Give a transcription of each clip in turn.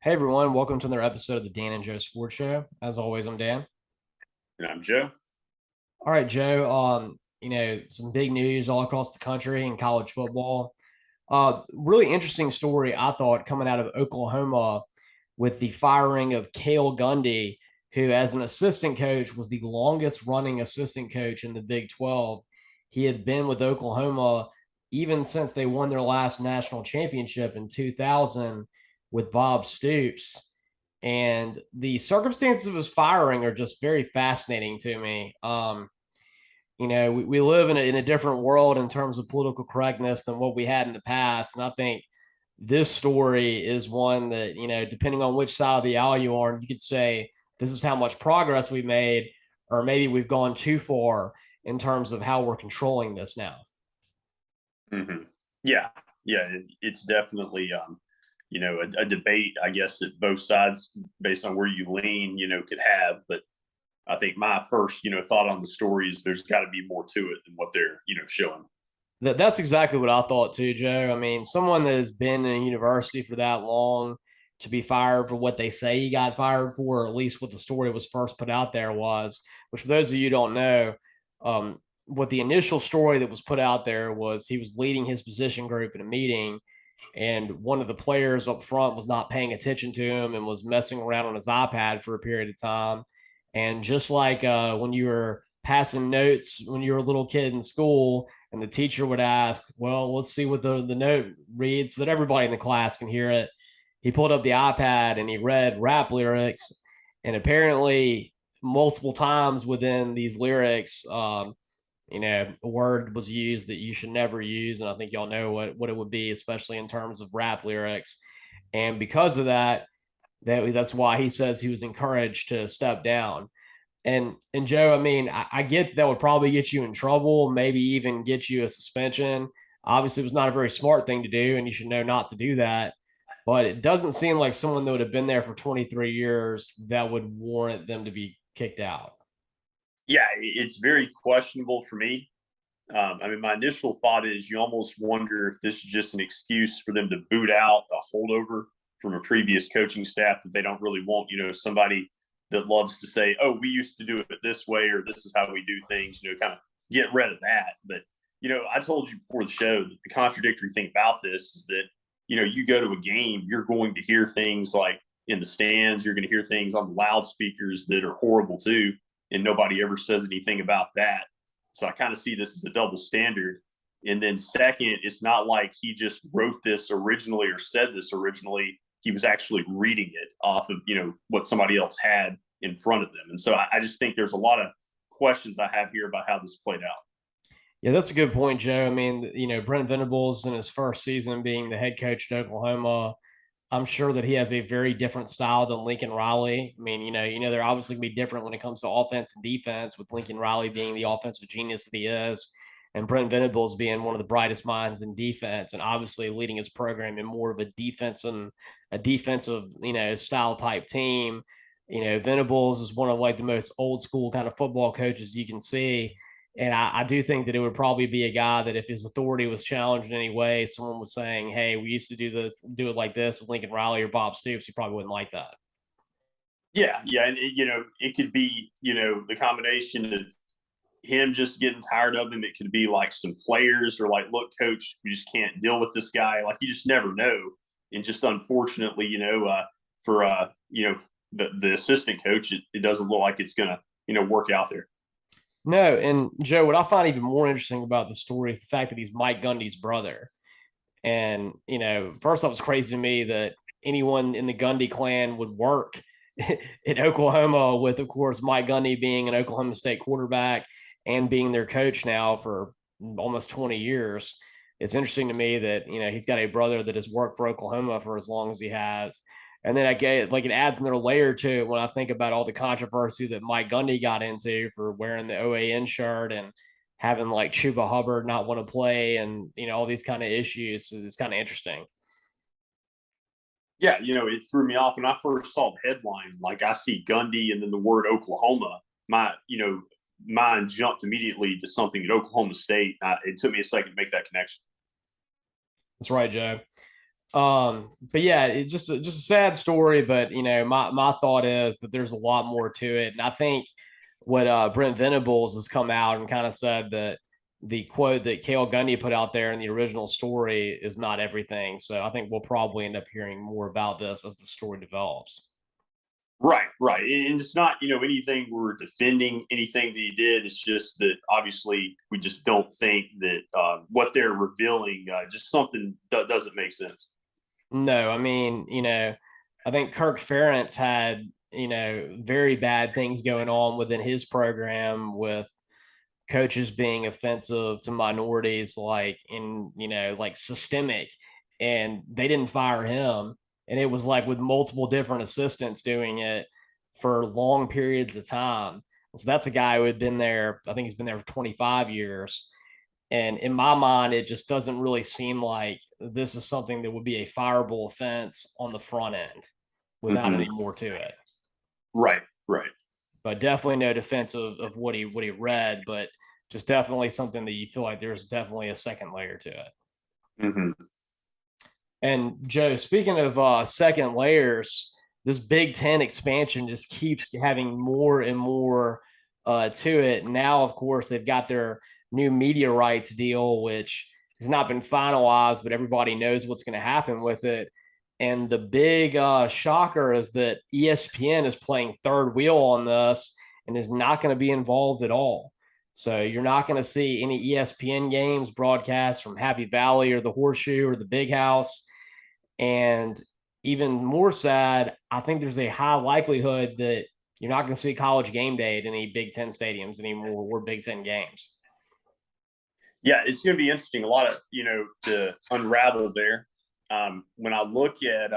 Hey everyone, welcome to another episode of the Dan and Joe Sports Show. As always, I'm Dan. And I'm Joe. All right, Joe. Some big news all across the country in college football. Really interesting story, I thought, coming out of Oklahoma with the firing of Cale Gundy, who, as an assistant coach, was the longest running assistant coach in the Big 12. He had been with Oklahoma even since they won their last national championship in 2000 with Bob Stoops. And the circumstances of his firing are just very fascinating to me. We live in a different world in terms of political correctness than what we had in the past. And I think this story is one that, depending on which side of the aisle you are, you could say this is how much progress we made, or maybe we've gone too far in terms of how we're controlling this now. hmm Yeah, yeah, it's definitely a debate, I guess, that both sides, based on where you lean, could have. But I think my first, thought on the story is there's got to be more to it than what they're, showing. That's exactly what I thought too, Joe. I mean, someone that has been in a university for that long to be fired for what they say he got fired for, or at least what the story was first put out there was, which for those of you who don't know, what the initial story that was put out there was he was leading his position group in a meeting, and one of the players up front was not paying attention to him and was messing around on his iPad for a period of time. And just like when you were passing notes when you were a little kid in school, and the teacher would ask, well, let's see what the note reads so that everybody in the class can hear it. He pulled up the iPad and he read rap lyrics. And apparently, multiple times within these lyrics, a word was used that you should never use. And I think y'all know what it would be, especially in terms of rap lyrics. And because of that, that's why he says he was encouraged to step down. And Joe, I mean, I get that would probably get you in trouble, maybe even get you a suspension. Obviously, it was not a very smart thing to do, and you should know not to do that. But it doesn't seem like someone that would have been there for 23 years that would warrant them to be kicked out. Yeah, it's very questionable for me. I mean, my initial thought is you almost wonder if this is just an excuse for them to boot out a holdover from a previous coaching staff that they don't really want, somebody that loves to say, oh, we used to do it this way, or this is how we do things, kind of get rid of that. But, I told you before the show that the contradictory thing about this is that, you go to a game, you're going to hear things like in the stands, you're going to hear things on the loudspeakers that are horrible too. And nobody ever says anything about that. So I kind of see this as a double standard. And then second, it's not like he just wrote this originally or said this originally. He was actually reading it off of, what somebody else had in front of them. And so I just think there's a lot of questions I have here about how this played out. Yeah, that's a good point, Joe. I mean, Brent Venables in his first season being the head coach at Oklahoma, I'm sure that he has a very different style than Lincoln Riley. I mean, they're obviously going to be different when it comes to offense and defense, with Lincoln Riley being the offensive genius that he is, and Brent Venables being one of the brightest minds in defense, and obviously leading his program in more of a defensive, style type team. Venables is one of like the most old school kind of football coaches you can see. And I do think that it would probably be a guy that if his authority was challenged in any way, someone was saying, hey, we used to do it like this with Lincoln Riley or Bob Stoops, he probably wouldn't like that. Yeah. And, it could be, the combination of him just getting tired of him. It could be like some players or like, look, coach, we just can't deal with this guy. Like you just never know. And just unfortunately, for the assistant coach, it doesn't look like it's gonna, work out there. No, and Joe, what I find even more interesting about the story is the fact that he's Mike Gundy's brother. And, first off, it's crazy to me that anyone in the Gundy clan would work in Oklahoma with, of course, Mike Gundy being an Oklahoma State quarterback and being their coach now for almost 20 years. It's interesting to me that, he's got a brother that has worked for Oklahoma for as long as he has. And then I get like it adds another layer to it when I think about all the controversy that Mike Gundy got into for wearing the OAN shirt and having like Chuba Hubbard not want to play and all these kind of issues. So it's kind of interesting. Yeah, it threw me off when I first saw the headline. Like I see Gundy and then the word Oklahoma. My, mind jumped immediately to something at Oklahoma State. It took me a second to make that connection. That's right, Joe. But yeah, it just a sad story. But my thought is that there's a lot more to it, and I think what Brent Venables has come out and kind of said that the quote that Cale Gundy put out there in the original story is not everything. So I think we'll probably end up hearing more about this as the story develops. Right, right. And it's not, anything we're defending anything that he did. It's just that obviously we just don't think that what they're revealing, just something doesn't make sense. No, I mean, I think Kirk Ferentz had, very bad things going on within his program with coaches being offensive to minorities, like like systemic, and they didn't fire him. And it was like with multiple different assistants doing it for long periods of time. So that's a guy who had been there, I think he's been there for 25 years. And in my mind, it just doesn't really seem like this is something that would be a fireable offense on the front end without Hmm. any more to it. Right, right. But definitely no defense of what he read, but just definitely something that you feel like there's definitely a second layer to it. Hmm. And Joe, speaking of second layers, this Big Ten expansion just keeps having more and more to it. Now, of course, they've got their new media rights deal, which has not been finalized, but everybody knows what's going to happen with it. And the big shocker is that ESPN is playing third wheel on this and is not going to be involved at all. So you're not going to see any ESPN games broadcast from Happy Valley or the Horseshoe or the Big House. And even more sad, I think there's a high likelihood that you're not going to see college game day at any Big Ten stadiums anymore or Big Ten games. Yeah, it's going to be interesting. A lot of, to unravel there. When I look at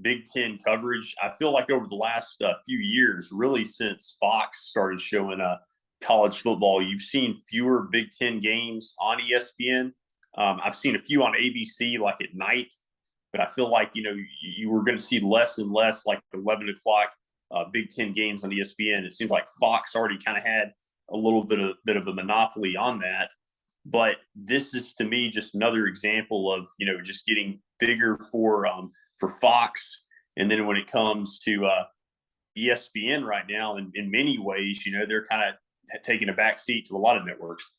Big Ten coverage, I feel like over the last few years, really since Fox started showing college football, you've seen fewer Big Ten games on ESPN. I've seen a few on ABC, like at night, but I feel like you were going to see less and less like 11 o'clock Big Ten games on ESPN. It seems like Fox already kind of had a little bit of a monopoly on that. But this is to me just another example of just getting bigger for Fox, and then when it comes to ESPN right now, in many ways, they're kind of taking a back seat to a lot of networks.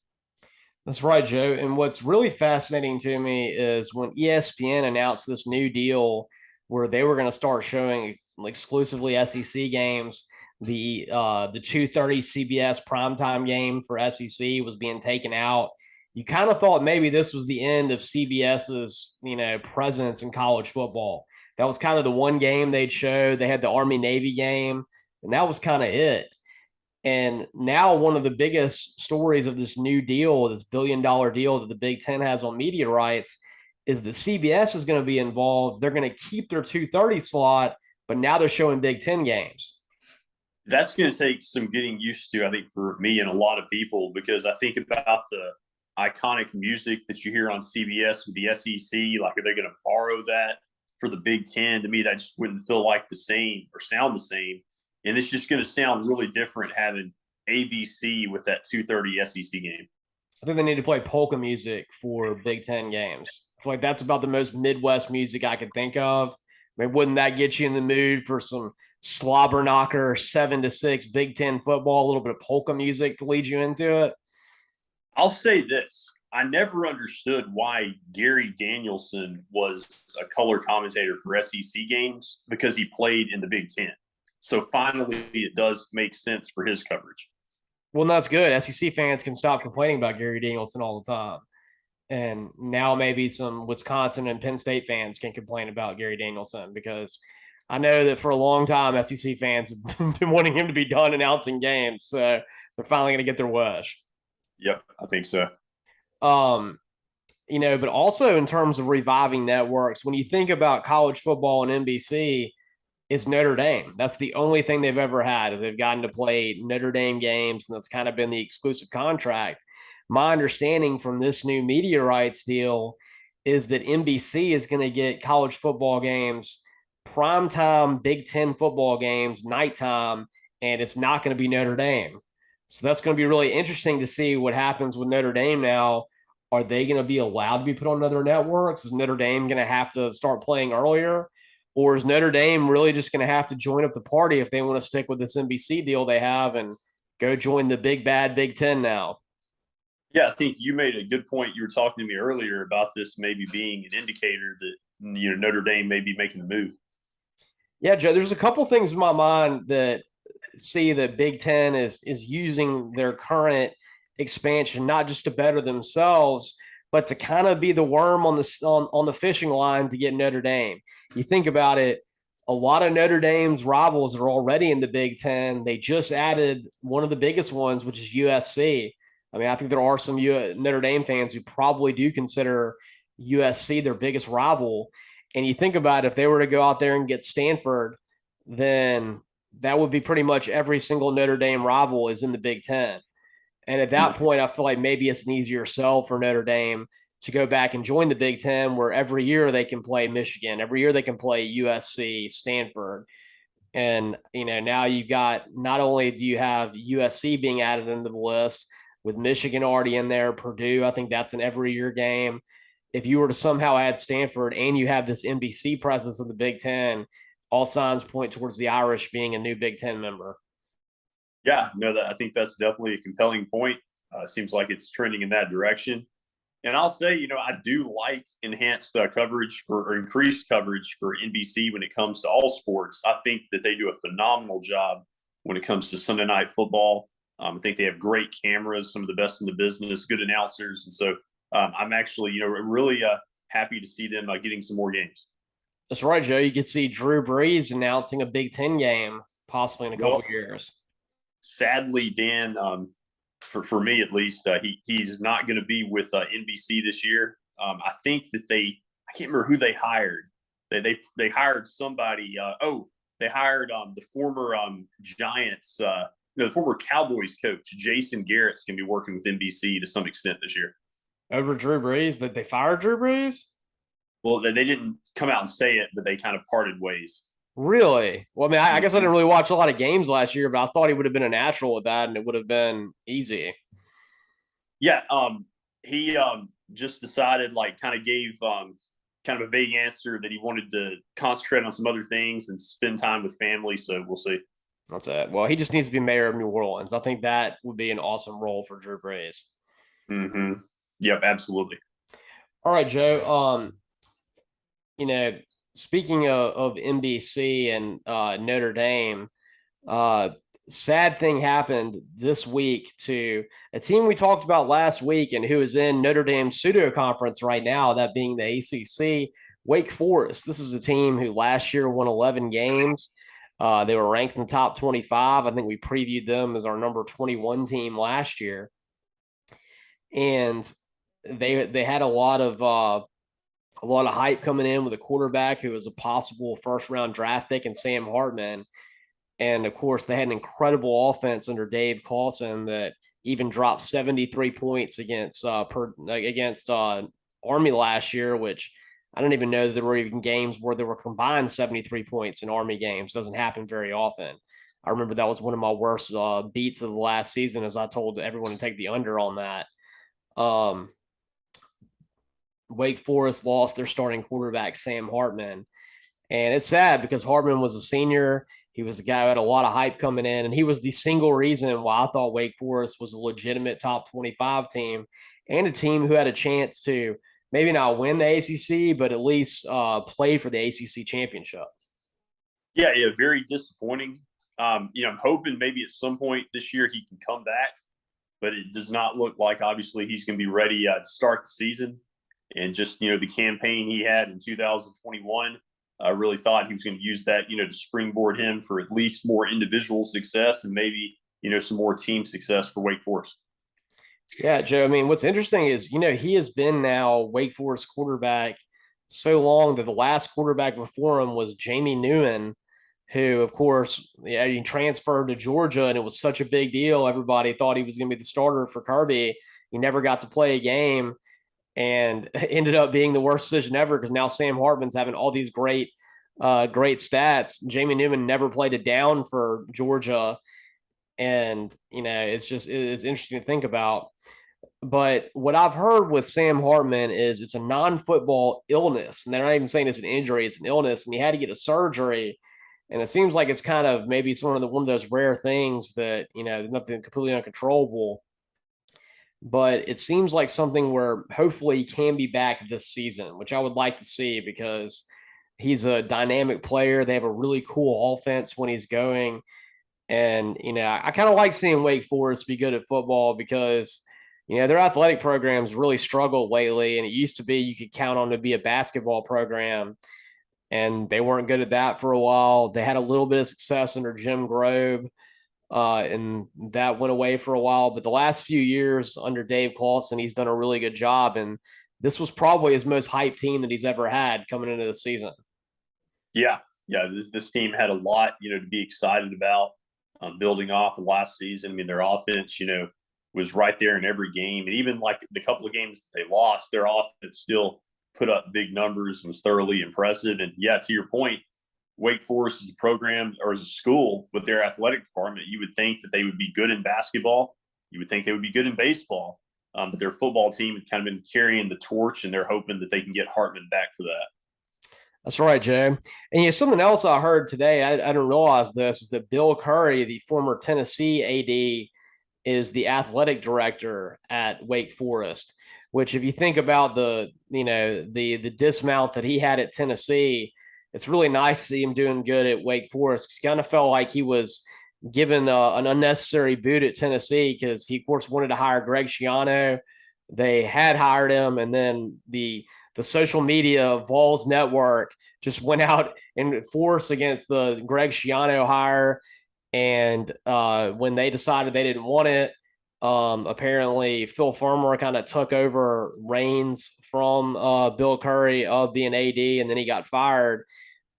That's right, Joe. And what's really fascinating to me is when ESPN announced this new deal where they were going to start showing exclusively SEC games. The 2:30 CBS primetime game for SEC was being taken out. You kind of thought maybe this was the end of CBS's presence in college football. That was kind of the one game they'd show. They had the Army Navy game, and that was kind of it. And now one of the biggest stories of this new deal, this $1 billion deal that the Big Ten has on media rights, is that CBS is going to be involved. They're going to keep their 2:30 slot, but now they're showing Big Ten games. That's going to take some getting used to, I think, for me and a lot of people, because I think about the iconic music that you hear on CBS with the SEC. Like, are they going to borrow that for the Big Ten? To me, that just wouldn't feel like the same or sound the same. And it's just going to sound really different having ABC with that 2:30 SEC game. I think they need to play polka music for Big Ten games. I feel like that's about the most Midwest music I could think of. I mean, wouldn't that get you in the mood for some slobber knocker 7-6 Big Ten football? A little bit of polka music to lead you into it. I'll say this. I never understood why Gary Danielson was a color commentator for SEC games, because he played in the Big Ten. So finally, it does make sense for his coverage. Well, that's good. SEC fans can stop complaining about Gary Danielson all the time. And now maybe some Wisconsin and Penn State fans can complain about Gary Danielson, because I know that for a long time, SEC fans have been wanting him to be done announcing games. So they're finally going to get their wish. Yep, I think so. Um, but also in terms of reviving networks, when you think about college football and NBC, it's Notre Dame. That's the only thing they've ever had, is they've gotten to play Notre Dame games, and that's kind of been the exclusive contract. My understanding from this new media rights deal is that NBC is going to get college football games, primetime Big Ten football games, nighttime, and it's not going to be Notre Dame. So that's going to be really interesting to see what happens with Notre Dame now. Are they going to be allowed to be put on other networks? Is Notre Dame going to have to start playing earlier? Or is Notre Dame really just going to have to join up the party if they want to stick with this NBC deal they have and go join the big bad Big Ten now? Yeah, I think you made a good point. You were talking to me earlier about this maybe being an indicator that Notre Dame may be making a move. Yeah, Joe, there's a couple things in my mind that see that Big Ten is using their current expansion not just to better themselves, but to kind of be the worm on the fishing line to get Notre Dame. You think about it, a lot of Notre Dame's rivals are already in the Big Ten. They just added one of the biggest ones, which is USC. I mean, I think there are some Notre Dame fans who probably do consider USC their biggest rival. And you think about it, if they were to go out there and get Stanford, then that would be pretty much every single Notre Dame rival is in the Big Ten. And at that point, I feel like maybe it's an easier sell for Notre Dame to go back and join the Big Ten, where every year they can play Michigan, every year they can play USC, Stanford. And, now you've got not only do you have USC being added into the list with Michigan already in there, Purdue, I think that's an every year game. If you were to somehow add Stanford and you have this NBC presence in the Big Ten, all signs point towards the Irish being a new Big Ten member. Yeah, no, I think that's definitely a compelling point. Seems like it's trending in that direction. And I'll say, I do like enhanced coverage or increased coverage for NBC when it comes to all sports. I think that they do a phenomenal job when it comes to Sunday night football. I think they have great cameras, some of the best in the business, good announcers. And so I'm actually, really happy to see them getting some more games. That's right, Joe. You could see Drew Brees announcing a Big Ten game possibly in a couple Well, of years. sadly, Dan, for me at least, he's not going to be with NBC this year. I think that I can't remember who they hired. They hired somebody. They hired the former Giants, no, the former Cowboys coach Jason Garrett's going to be working with NBC to some extent this year. Over Drew Brees, that they fired Drew Brees? Well, they didn't come out and say it, but they kind of parted ways. Really? Well, I mean, I guess I Mm-hmm. didn't really watch a lot of games last year, but I thought he would have been a natural with that, and it would have been easy. Yeah, he just decided, like, kind of gave kind of a vague answer that he wanted to concentrate on some other things and spend time with family. So we'll see. That's it. Well, he just needs to be mayor of New Orleans. I think that would be an awesome role for Drew Brees. Mm-hmm. Yep, absolutely. All right, Joe. You know, speaking of NBC and Notre Dame, uh, sad thing happened this week to a team we talked about last week and who is in Notre Dame's pseudo conference right now, that being the ACC, Wake Forest. This is a team who last year won 11 games. They were ranked in the top 25. I think we previewed them as our number 21 team last year. And they had a lot of hype coming in with a quarterback who was a possible first round draft pick in Sam Hartman. And of course, they had an incredible offense under Dave Clawson that even dropped 73 points against Army last year, which I don't even know that there were even games where there were combined 73 points in Army games. Doesn't happen very often. I remember that was one of my worst beats of the last season, as I told everyone to take the under on that. Um, Wake Forest lost their starting quarterback, Sam Hartman. And it's sad because Hartman was a senior. He was a guy who had a lot of hype coming in, and he was the single reason why I thought Wake Forest was a legitimate top 25 team and a team who had a chance to maybe not win the ACC, but at least play for the ACC championship. Yeah, very disappointing. I'm hoping maybe at some point this year he can come back, but it does not look like obviously he's going to be ready to start the season. And just the campaign he had in 2021, I really thought he was going to use that to springboard him for at least more individual success and maybe some more team success for Wake Forest. Yeah, Joe. I mean, what's interesting is, he has been now Wake Forest quarterback so long that the last quarterback before him was Jamie Newman, who, of course, he transferred to Georgia, and it was such a big deal. Everybody thought he was going to be the starter for Kirby. He never got to play a game and ended up being the worst decision ever because now Sam Hartman's having all these great stats. Jamie Newman never played a down for Georgia. And, it's interesting to think about. But what I've heard with Sam Hartman is it's a non-football illness, and they're not even saying it's an injury; it's an illness, and he had to get a surgery. And it seems like it's kind of maybe it's one of those rare things that nothing completely uncontrollable. But it seems like something where hopefully he can be back this season, which I would like to see because he's a dynamic player. They have a really cool offense when he's going. And, I kind of like seeing Wake Forest be good at football because, their athletic programs really struggled lately. And it used to be you could count on to be a basketball program, and they weren't good at that for a while. They had a little bit of success under Jim Grobe, and that went away for a while. But the last few years under Dave Clawson, he's done a really good job. And this was probably his most hyped team that he's ever had coming into the season. Yeah, yeah. This team had a lot, to be excited about. Building off of last season. I mean, their offense, was right there in every game, and even like the couple of games that they lost, their offense still put up big numbers and was thoroughly impressive. And yeah, to your point, Wake Forest is a program or as a school with their athletic department, you would think that they would be good in basketball. You would think they would be good in baseball. But their football team had kind of been carrying the torch, and they're hoping that they can get Hartman back for that. That's right, Jay. And something else I heard today, I didn't realize this, is that Bill Curry, the former Tennessee AD, is the athletic director at Wake Forest. Which, if you think about the dismount that he had at Tennessee, it's really nice to see him doing good at Wake Forest. He kind of felt like he was given an unnecessary boot at Tennessee because he, of course, wanted to hire Greg Schiano. They had hired him, and then the social media Vols network just went out in force against the Greg Schiano hire. And when they decided they didn't want it, apparently Phil Fulmer kind of took over reins from Bill Curry of being AD, and then he got fired.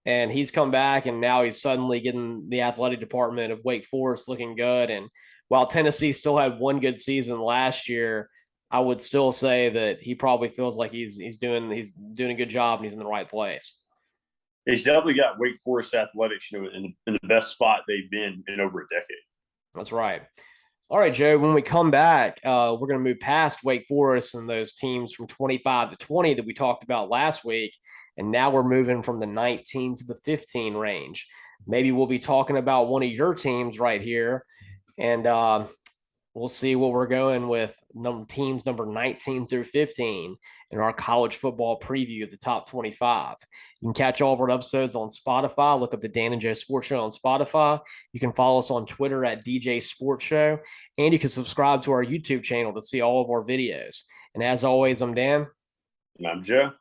And he's come back, and now he's suddenly getting the athletic department of Wake Forest looking good. And while Tennessee still had one good season last year, I would still say that he probably feels like he's doing a good job and he's in the right place. He's definitely got Wake Forest athletics, in the best spot they've been in over a decade. That's right. All right, Joe, when we come back, we're going to move past Wake Forest and those teams from 25 to 20 that we talked about last week. And now we're moving from the 19 to the 15 range. Maybe we'll be talking about one of your teams right here. And we'll see what we're going with teams number 19 through 15 in our college football preview of the top 25. You can catch all of our episodes on Spotify. Look up the Dan and Joe Sports Show on Spotify. You can follow us on Twitter at DJ Sports Show. And you can subscribe to our YouTube channel to see all of our videos. And as always, I'm Dan. And I'm Joe.